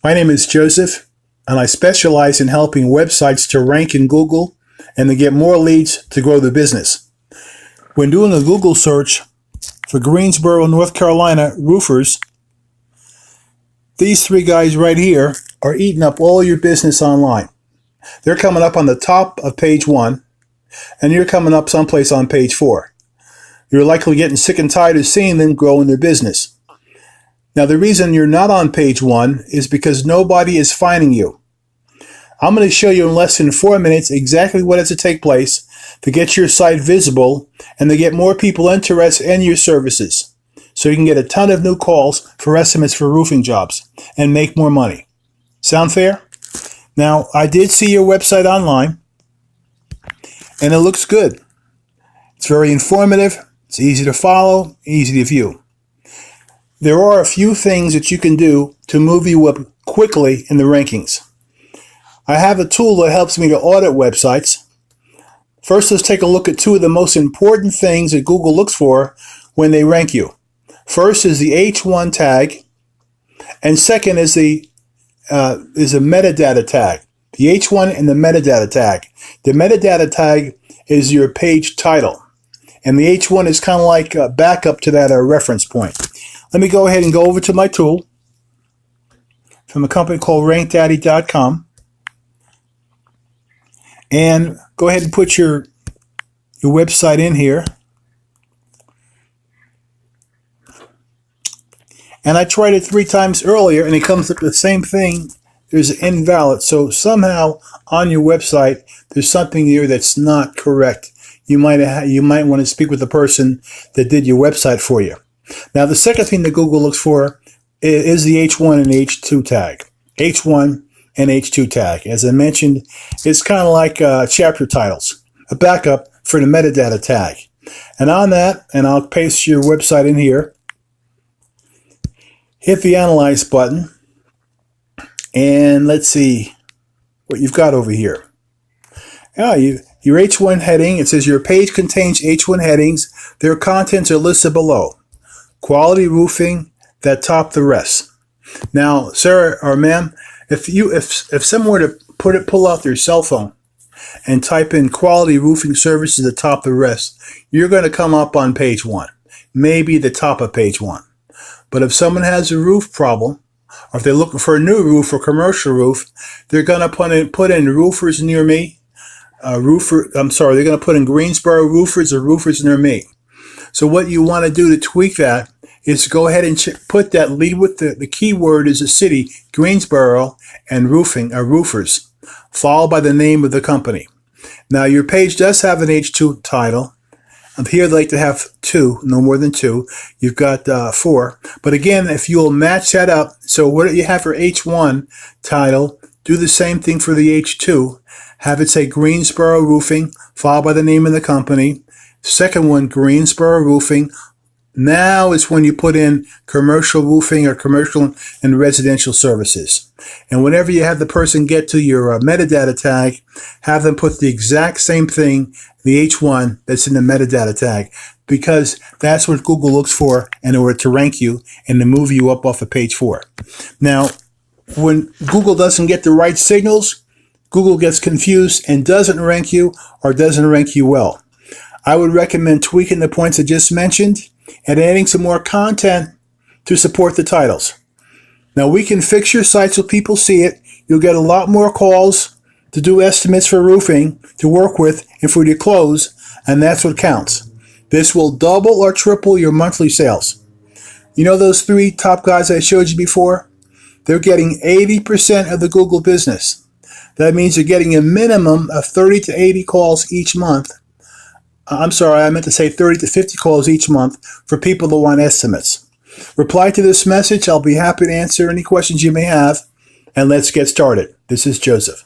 My name is Joseph, and I specialize in helping websites to rank in Google and to get more leads to grow the business. When doing a Google search for Greensboro, North Carolina roofers, these three guys right here are eating up all your business online. They're coming up on the top of page 1, and you're coming up someplace on page 4. You're likely getting sick and tired of seeing them grow in their business. Now, the reason you're not on page 1 is because nobody is finding you. I'm going to show you in less than 4 minutes exactly what has to take place to get your site visible and to get more people interested in your services, so you can get a ton of new calls for estimates for roofing jobs and make more money. Sound fair? Now, I did see your website online, and it looks good. It's very informative. It's easy to follow, easy to view. There are a few things that you can do to move you up quickly in the rankings. I have a tool that helps me to audit websites. First, let's take a look at two of the most important things that Google looks for when they rank you. First is the H1 tag, and second is a metadata tag. The H1 and the metadata tag. The metadata tag is your page title, and the H1 is kind of like a backup to that reference point. Let me go ahead and go over to my tool from a company called RankDaddy.com, and go ahead and put your website in here. And I tried it 3 times earlier, and it comes up with the same thing. There's an invalid. So somehow on your website, there's something here that's not correct. You might want to speak with the person that did your website for you. Now, the second thing that Google looks for is the H1 and H2 tag. H1 and H2 tag. As I mentioned, it's kind of like chapter titles, a backup for the metadata tag. And on that, and I'll paste your website in here, hit the Analyze button, and let's see what you've got over here. Your H1 heading, it says your page contains H1 headings. Their contents are listed below. Quality roofing that top the rest. Now, sir or ma'am, if someone were to pull out their cell phone and type in quality roofing services that top the rest, you're going to come up on page 1, maybe the top of page 1. But if someone has a roof problem, or if they're looking for a new roof or commercial roof, they're going to put in roofers near me. They're going to put in Greensboro roofers or roofers near me. So what you want to do to tweak that is go ahead and put that lead with the keyword is a city, Greensboro, and roofing, or roofers, followed by the name of the company. Now, your page does have an H2 title. Here they like to have 2, no more than 2. You've got 4. But again, if you'll match that up, so what you have for H1 title, do the same thing for the H2. Have it say Greensboro Roofing, followed by the name of the company. Second one, Greensboro Roofing. Now is when you put in commercial roofing or commercial and residential services. And whenever you have the person get to your metadata tag, have them put the exact same thing, the H1 that's in the metadata tag, because that's what Google looks for in order to rank you and to move you up off of page 4. Now, when Google doesn't get the right signals, Google gets confused and doesn't rank you or doesn't rank you well. I would recommend tweaking the points I just mentioned and adding some more content to support the titles. Now, we can fix your site so people see it. You'll get a lot more calls to do estimates for roofing to work with and for your close, and that's what counts. This will double or triple your monthly sales. You know those 3 top guys I showed you before? They're getting 80% of the Google business. That means you're getting a minimum of 30 to 80 calls each month. I'm sorry, I meant to say 30 to 50 calls each month for people who want estimates. Reply to this message. I'll be happy to answer any questions you may have. And let's get started. This is Joseph.